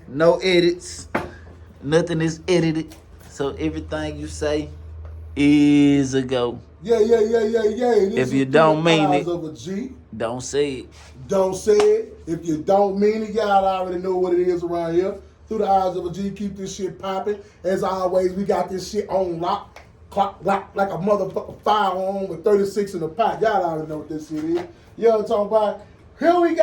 No edits. Nothing is edited. So everything you say is a go. Yeah. This if you don't mean it, of a G. Don't say it. Don't say it. If you don't mean it, y'all already know what it is around here. Through the eyes of a G, keep this shit popping. As always, we got this shit on lock. Clock like a motherfucker firearm with 36 in the pot. Y'all already know what this shit is. You know what I'm talking about? Here we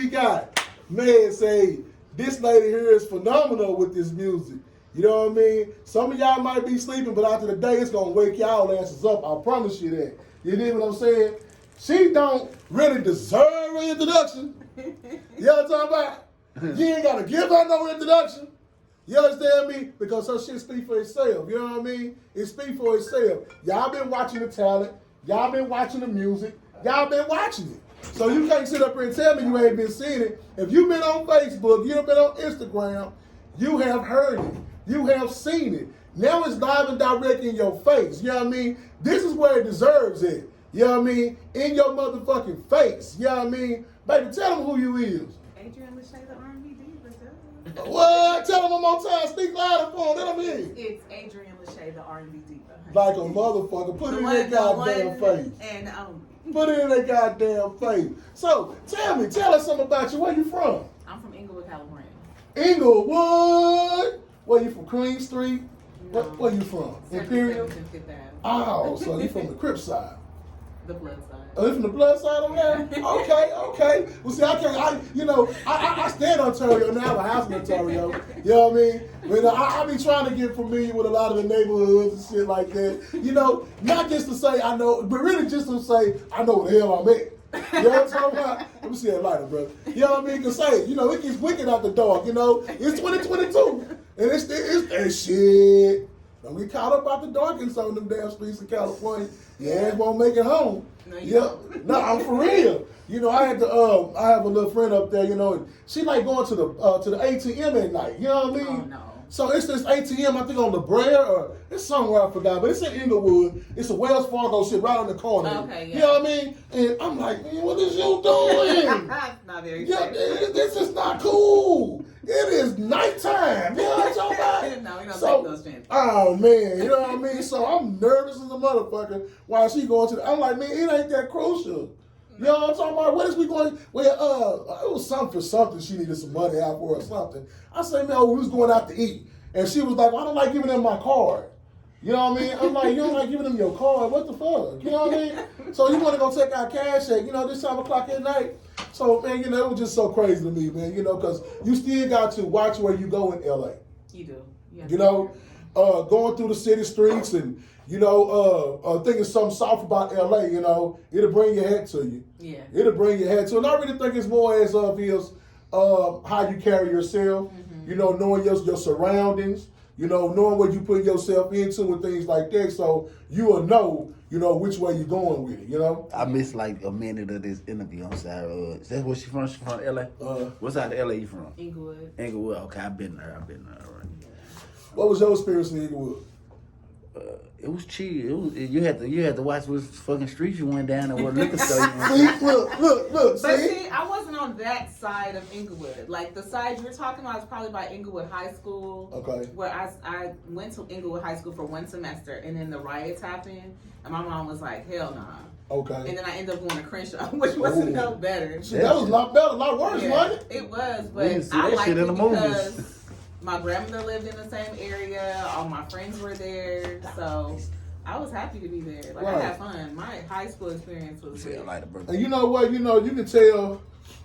got. Man, say, this lady here is phenomenal with this music. You know what I mean? Some of y'all might be sleeping, but after the day, it's going to wake y'all asses up. I promise you that. You know what I'm saying? She don't really deserve an introduction. You know what I'm talking about? You ain't got to give her no introduction. You understand me? Because her shit speak for itself. You know what I mean? It speak for itself. Y'all been watching the talent. Y'all been watching the music. Y'all been watching it. So you can't sit up here and tell me you ain't been seeing it. If you've been on Facebook, you've been on Instagram, you have heard it. You have seen it. Now it's live and direct in your face. You know what I mean? This is where it deserves it. You know what I mean? In your motherfucking face. You know what I mean? Baby, tell them who you is. ADRIENNE, the R&B diva. What? Tell them one more time. Speak louder for them. Let them in. It's ADRIENNE, the R&B diva. Like a motherfucker. Put it in their goddamn face. And Put it in their goddamn face. So, tell us something about you. Where you from? I'm from Inglewood, California. Inglewood? Where you from? Queen Street? No. Where you from? Imperial? Oh, so you from the Crip side. The blood side. Oh, you from the blood side on there? Okay. Well, see, I stay in Ontario now. I have a house in Ontario. You know what I mean? But I be trying to get familiar with a lot of the neighborhoods and shit like that. You know, not just to say I know, but really just to say I know where the hell I'm at. You know what I'm talking about? Let me see that lighter, brother. You know what I mean? Because, say, you know, it gets wicked out the dark, you know? It's 2022. And it's that shit. Don't get caught up out the dark in some of them damn streets of California. Your ass won't make it home. No, I'm for real. You know, I have a little friend up there, you know, and she like going to the ATM at night. You know what I mean? Oh, no. So it's this ATM, I think on La Brea, or it's somewhere I forgot, but it's in Inglewood. It's a Wells Fargo shit right on the corner. Okay, yeah. You know what I mean? And I'm like, man, what is you doing? Not very This is not cool. It is nighttime. You know what I'm talking about? No, we don't take those chances. Oh, man, you know what I mean? So I'm nervous as a motherfucker while she going to I'm like, man, it ain't that crucial. You know what I'm talking about? What is we going? Well, it was something for something. She needed some money out for or something. I said, man, we was going out to eat, and she was like, well, I don't like giving them my card. You know what I mean? I'm like, you don't like giving them your card? What the fuck? You know what I mean? So you want to go take our cash at, this time o'clock at night? So, man, it was just so crazy to me, man, because you still got to watch where you go in L.A. You do. Going through the city streets and, thinking something soft about L.A., it'll bring your head to you. Yeah. It'll bring your head to you. And I really think it's more as of how you carry yourself, knowing your surroundings, knowing what you put yourself into and things like that. So you will know, which way you're going with it, I missed like a minute of this interview. I'm sorry. Is that where she from? She from LA? What side of LA you from? Inglewood. Inglewood. Okay, I've been there. All right. What was your experience in Inglewood? It was chill. You had to watch what fucking streets you went down and what liquor store you went. See, look. But see, I wasn't on that side of Inglewood. Like the side you're talking about is probably by Inglewood High School. Okay. Where I went to Inglewood High School for one semester, and then the riots happened, and my mom was like, "Hell nah." Okay. And then I ended up going to Crenshaw, which wasn't no better. See, that was a lot better, a lot worse, wasn't it? It was, but I liked it because my grandmother lived in the same area. All my friends were there, so I was happy to be there. Like, I had fun. My high school experience was good. And you know what? You can tell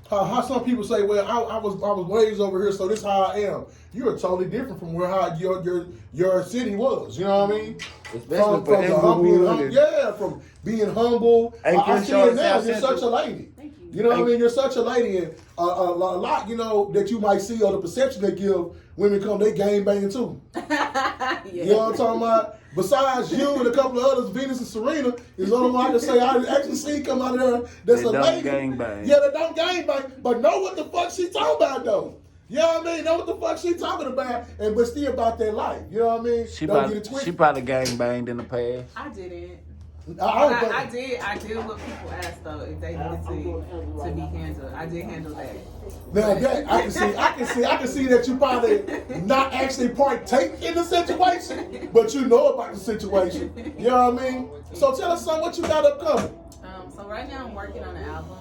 how some people say, "Well, I was raised over here, so this is how I am." You are totally different from how your city was. You know what I mean? Especially from being humble. I see it now. You're such a lady. Thank you. You know what I mean? You're such a lady, and a lot, that you might see or the perception they give women come, they gang banging too. Yeah. You know what I'm talking about? Besides you and a couple of others, Venus and Serena, is the only one I can say I actually see come out of there that's a lady. Gang bang. Yeah, they don't gang bang, but know what the fuck she talking about though. You know what I mean? Know what the fuck she talking about, but still about their life. You know what I mean? She probably gang banged in the past. I didn't. I did what people asked though if they needed to be handled. I did handle that. Now that I can see that you probably not actually partake in the situation, but you know about the situation. You know what I mean? So tell us what you got upcoming. So right now I'm working on an album.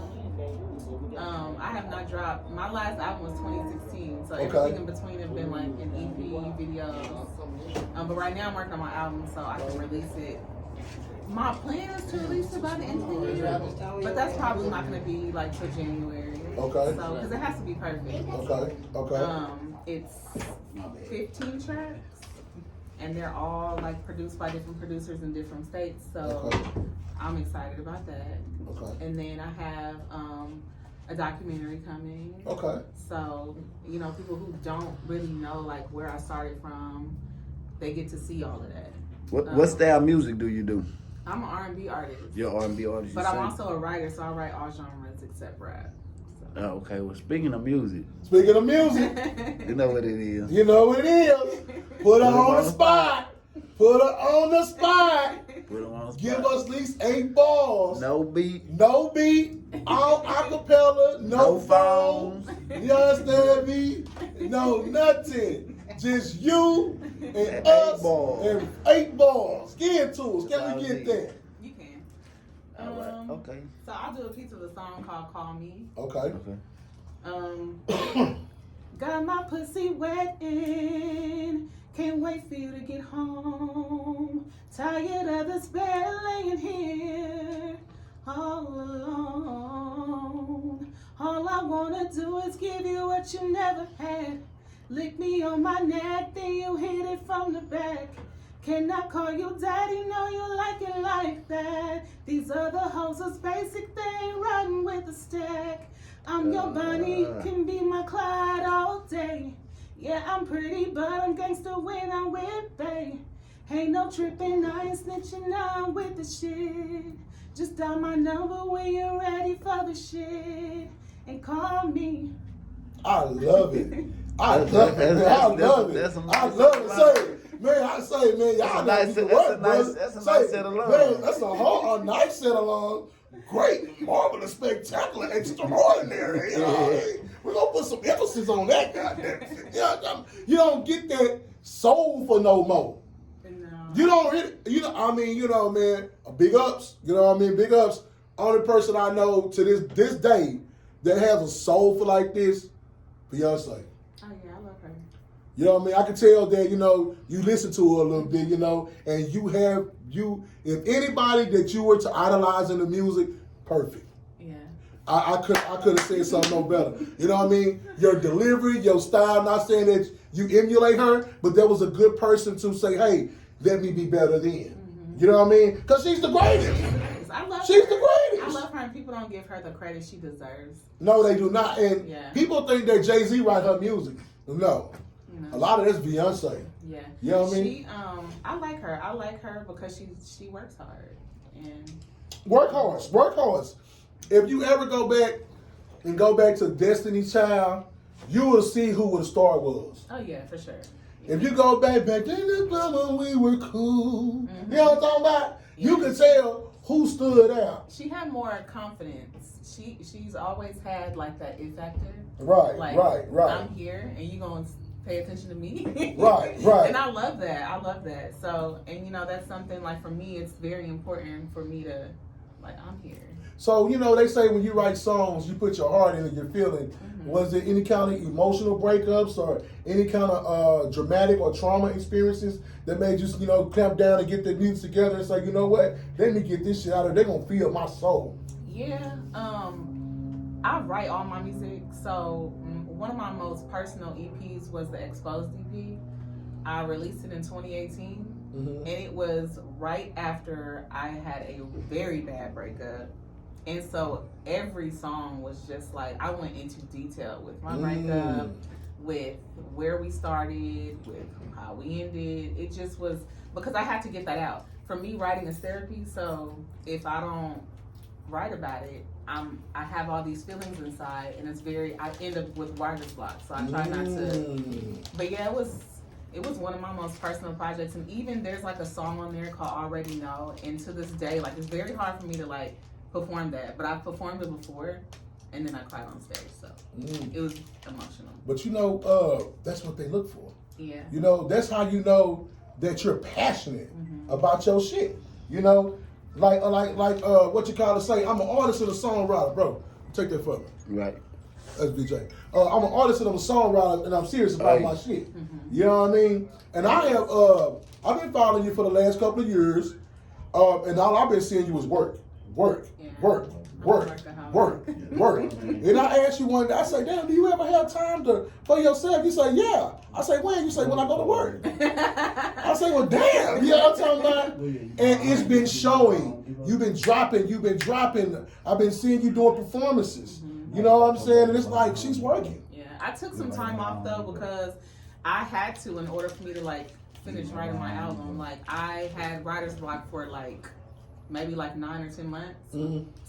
I have not dropped. My last album was 2016, so everything in between have been like an EP, videos. But right now I'm working on my album, so I can release it. My plan is to release it by the end of the year, but that's probably not going to be like till January. Okay. So because it has to be perfect. Okay. It's 15 tracks, and they're all like produced by different producers in different states. So I'm excited about that. Okay. And then I have a documentary coming. Okay. So, you know, people who don't really know like where I started from, they get to see all of that. What style music do you do? I'm an R&B artist. You're an R&B artist. But I'm also a writer, so I write all genres except rap. So. Oh, okay. Well, speaking of music, you know what it is. You know what it is. Put her on the spot. Put her on the spot. Put her on the spot. Give us at least 8 balls. No beat. No beat. All acapella. No phones. You understand me? No nothing. Just you and us and 8 balls. Get to us. Can we get that? You can. All right. Okay. So I'll do a piece of a song called "Call Me." Okay. Got my pussy wetting. Can't wait for you to get home. Tired of this bed laying here all alone. All I wanna do is give you what you never had. Lick me on my neck, then you hit it from the back. Can I call you daddy? No, you like it like that. These other hoes is basic, they ain't riding with a stack. I'm your Bonnie, you can be my Clyde all day. Yeah, I'm pretty, but I'm gangster when I'm with bae. Ain't no tripping, I ain't snitching, I'm with the shit. Just dial my number when you're ready for the shit. And call me. I love it. I love it. I love it. I love it. Say it. Man, I say, man, y'all that's a nice set along. Man, that's a nice set along. Great, marvelous, spectacular, extraordinary. You know what I mean? We're going to put some emphasis on that, goddamn. You don't get that soul for no more. No. You don't really, man, big ups. You know what I mean? Big ups. Only person I know to this day that has a soul for like this, Beyonce. Oh, yeah, I love her. You know what I mean? I can tell that, you listen to her a little bit, and if anybody that you were to idolize in the music, perfect. Yeah. I could have said something no better. You know what I mean? Your delivery, your style, not saying that you emulate her, but there was a good person to say, hey, let me be better than. Mm-hmm. You know what I mean? Because she's the greatest. She's the greatest. I love her, and people don't give her the credit she deserves. No, they do not. And people think that Jay-Z write her music. No. A lot of that's Beyonce. Yeah. You know what I mean? I like her. I like her because she works hard. And work hard. If you ever go back to Destiny's Child, you will see who the star was. Oh yeah, for sure. Yeah. If you go back then when we were cool, you know what I'm talking about? Yeah. You can tell who stood out. She had more confidence. She's always had like that it factor. Right. I'm here, and you gonna pay attention to me. Right. And I love that. So, and that's something like for me, it's very important for me to I'm here. So, they say when you write songs, you put your heart in it, you're feeling. Mm-hmm. Was there any kind of emotional breakups or any kind of dramatic or trauma experiences that made you, clamp down and get the music together and say, you know what, let me get this shit out of there. They're going to feel my soul. Yeah. I write all my music. So one of my most personal EPs was the Exposed EP. I released it in 2018. Mm-hmm. And it was right after I had a very bad breakup. And so every song was just I went into detail with my breakup, with where we started, with how we ended. It just was, because I had to get that out. For me, writing is therapy, so if I don't write about it, I have all these feelings inside, and I end up with writer's block, so I try not to. But yeah, it was one of my most personal projects, and even there's like a song on there called Already Know, and to this day, like, it's very hard for me to like perform that, but I've performed it before, and then I cried on stage, so it was emotional. But that's what they look for. Yeah. That's how you know that you're passionate about your shit. Like what you call it say, I'm an artist and a songwriter, bro. Take that from me. Right. That's BJ. I'm an artist and I'm a songwriter, and I'm serious about my shit. You know what I mean? And I've been following you for the last couple of years, and all I've been seeing you is work. And I asked you one day, I say, damn, do you ever have time for yourself? You say, yeah. I say, when? You say, when I go to work. I say, well, damn. You know what I'm talking about? And it's been showing. You've been dropping. I've been seeing you doing performances. You know what I'm saying? And it's like, she's working. Yeah, I took some time off though because I had to in order for me to like finish writing my album. Like I had writer's block for like maybe like 9 or 10 months.